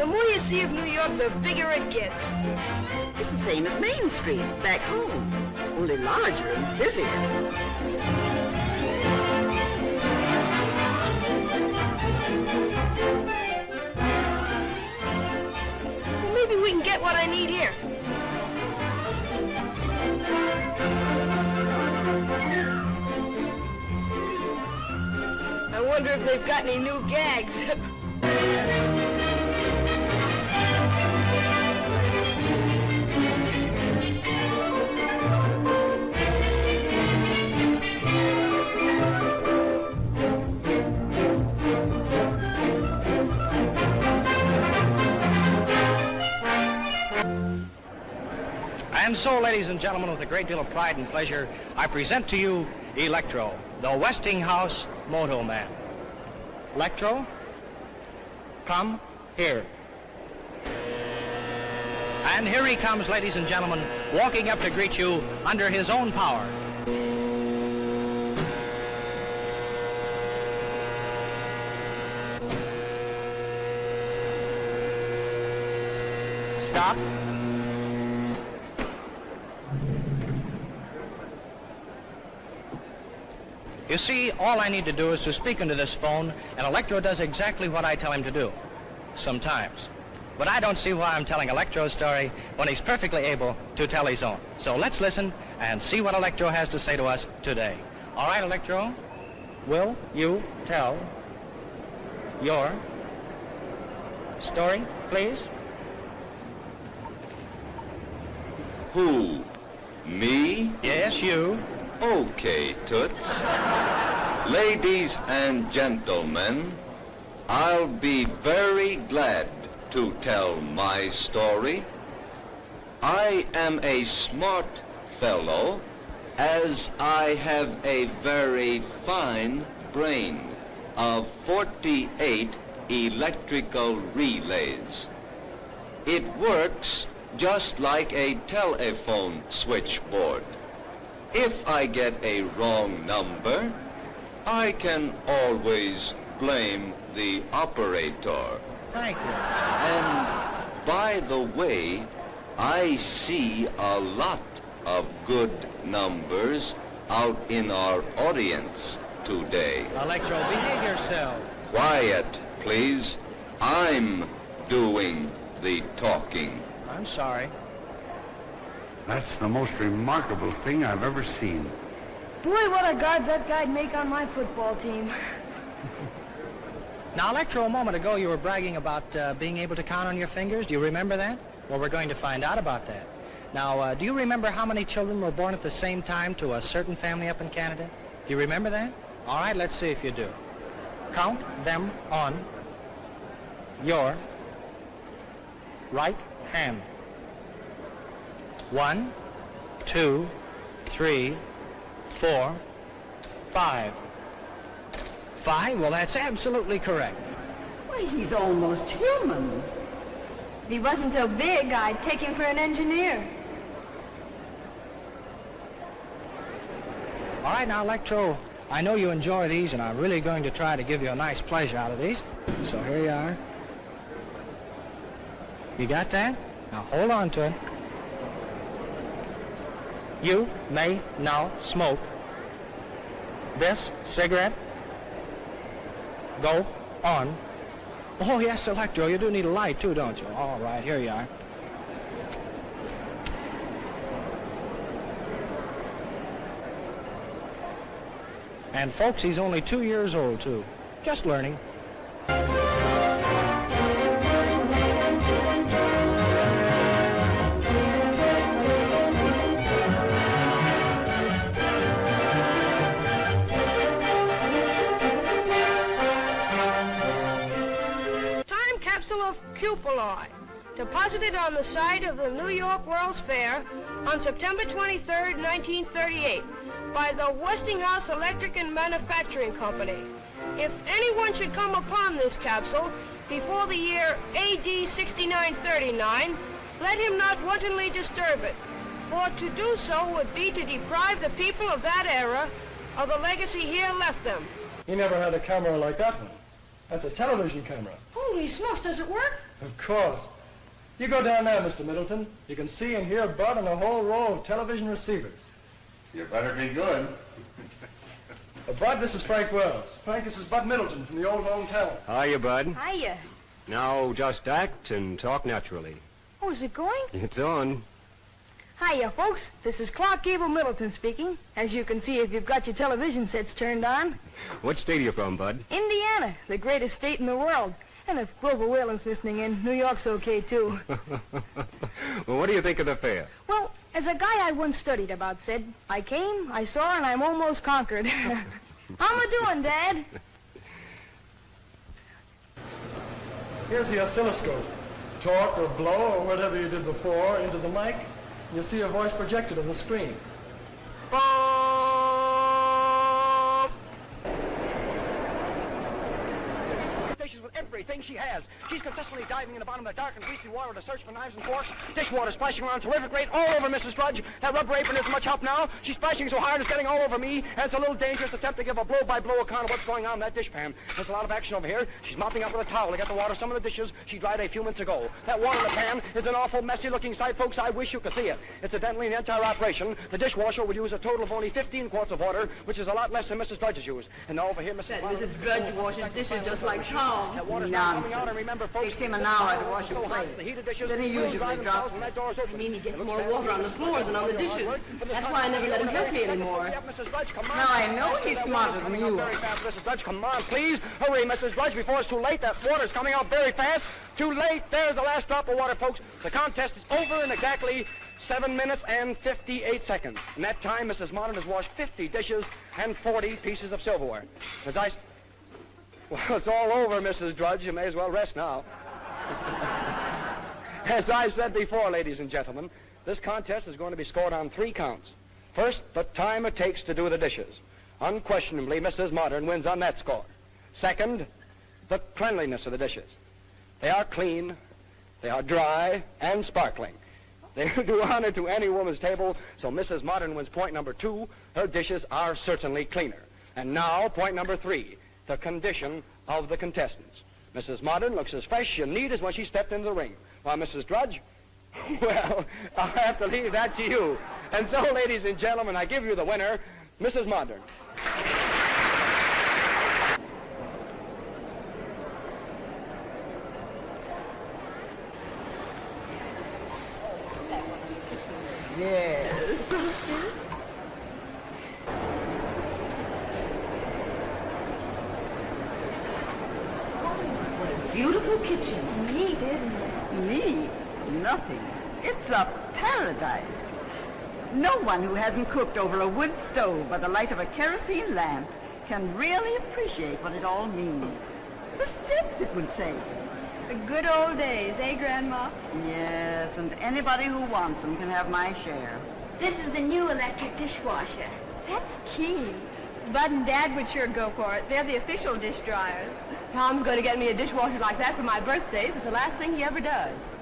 The more you see of New York, the bigger it gets. It's the same as Main Street, back home, only larger and busier. Well, maybe we can get what I need here. I wonder if they've got any new gags. And so, ladies and gentlemen, with a great deal of pride and pleasure, I present to you Elektro, the Westinghouse Moto Man. Elektro, come here. And here he comes, ladies and gentlemen, walking up to greet you under his own power. Stop. You see, all I need to do is to speak into this phone, and Elektro does exactly what I tell him to do. Sometimes. But I don't see why I'm telling Elektro's story when he's perfectly able to tell his own. So let's listen and see what Elektro has to say to us today. All right, Elektro, will you tell your story, please? Who? Me? Yes, you. Okay, Toots. Ladies and gentlemen, I'll be very glad to tell my story. I am a smart fellow, as I have a very fine brain of 48 electrical relays. It works just like a telephone switchboard. If I get a wrong number, I can always blame the operator. Thank you. And by the way, I see a lot of good numbers out in our audience today. Elektro, behave yourself. Quiet, please. I'm doing the talking. I'm sorry. That's the most remarkable thing I've ever seen. Boy, what a guard that guy'd make on my football team. Now, Elektro, a moment ago you were bragging about being able to count on your fingers. Do you remember that? Well, we're going to find out about that. Now, do you remember how many children were born at the same time to a certain family up in Canada? Do you remember that? All right, let's see if you do. Count them on your right hand. 1, 2, 3, 4, 5. 5? Well, that's absolutely correct. Why, he's almost human. If he wasn't so big, I'd take him for an engineer. All right, now, Elektro, I know you enjoy these, and I'm really going to try to give you a nice pleasure out of these. So here you are. You got that? Now, hold on to it. You may now smoke this cigarette. Go on. Oh, yes, Elektro, you do need a light, too, don't you? All right, here you are. And, folks, he's only 2 years old, too. Just learning. Of cupelloi, deposited on the site of the New York World's Fair on September 23, 1938, by the Westinghouse Electric and Manufacturing Company. If anyone should come upon this capsule before the year AD 6939, let him not wantonly disturb it, for to do so would be to deprive the people of that era of the legacy here left them. He never had a camera like that one. That's a television camera. Holy smokes, does it work? Of course. You go down there, Mr. Middleton. You can see and hear Bud on a whole row of television receivers. You better be good. Bud, this is Frank Wells. Frank, this is Bud Middleton from the old hometown. Hiya, Bud. Hiya. Now, just act and talk naturally. Oh, is it going? It's on. Hiya, folks. This is Clark Gable Middleton speaking. As you can see if you've got your television sets turned on. What state are you from, Bud? Indiana, the greatest state in the world. And if Grover Whalen's listening in, New York's okay, too. Well, what do you think of the fair? Well, as a guy I once studied about said, I came, I saw, and I'm almost conquered. How am I doing, Dad? Here's the oscilloscope. Talk or blow or whatever you did before into the mic. You'll see your voice projected on the screen. With everything she has. She's consistently diving in the bottom of the dark and greasy water to search for knives and forks. Dishwater splashing around terrific rate all over Mrs. Drudge. That rubber apron isn't much help now. She's splashing so hard it's getting all over me, and it's a little dangerous to attempt to give a blow-by-blow account of what's going on in that dishpan. There's a lot of action over here. She's mopping up with a towel to get the water some of the dishes she dried a few minutes ago. That water in the pan is an awful messy-looking sight, folks. I wish you could see it. Incidentally, in the entire operation, the dishwasher would use a total of only 15 quarts of water, which is a lot less than Mrs. Drudge's use. And now over here, Mrs. Drudge washes dishes just like Tom. That water's not coming out, and Nonsense. remember, folks, Takes him an hour to wash a plate. the heated dishes Then he will usually dry drops themselves when that door's open. I mean, he gets more water on the floor than on the dishes. That's why I never let him help me anymore. Mrs. Drudge, come on. Now, I know he's smarter than you Very are. fast, Mrs. Drudge, come on, please. Hurry, Mrs. Drudge, before it's too late. That water's coming out very fast. Too late. There's the last drop of water, folks. The contest is over in exactly 7 minutes and 58 seconds. In that time, Mrs. Modern has washed 50 dishes and 40 pieces of silverware. Well, it's all over, Mrs. Drudge. You may as well rest now. As I said before, ladies and gentlemen, this contest is going to be scored on 3 counts. First, the time it takes to do the dishes. Unquestionably, Mrs. Modern wins on that score. Second, the cleanliness of the dishes. They are clean, they are dry, and sparkling. They do honor to any woman's table, so Mrs. Modern wins point number 2. Her dishes are certainly cleaner. And now, point number 3, the condition of the contestants. Mrs. Modern looks as fresh and neat as when she stepped into the ring. While Mrs. Drudge, well, I'll have to leave that to you. And so, ladies and gentlemen, I give you the winner, Mrs. Modern. Yes. What a beautiful kitchen. Neat, isn't it? Neat? Nothing. It's a paradise. No one who hasn't cooked over a wood stove by the light of a kerosene lamp can really appreciate what it all means. The steps it would save. The good old days, eh, Grandma? Yes, and anybody who wants them can have my share. This is the new electric dishwasher. That's keen. Bud and Dad would sure go for it. They're the official dish dryers. Tom's going to get me a dishwasher like that for my birthday. It's the last thing he ever does.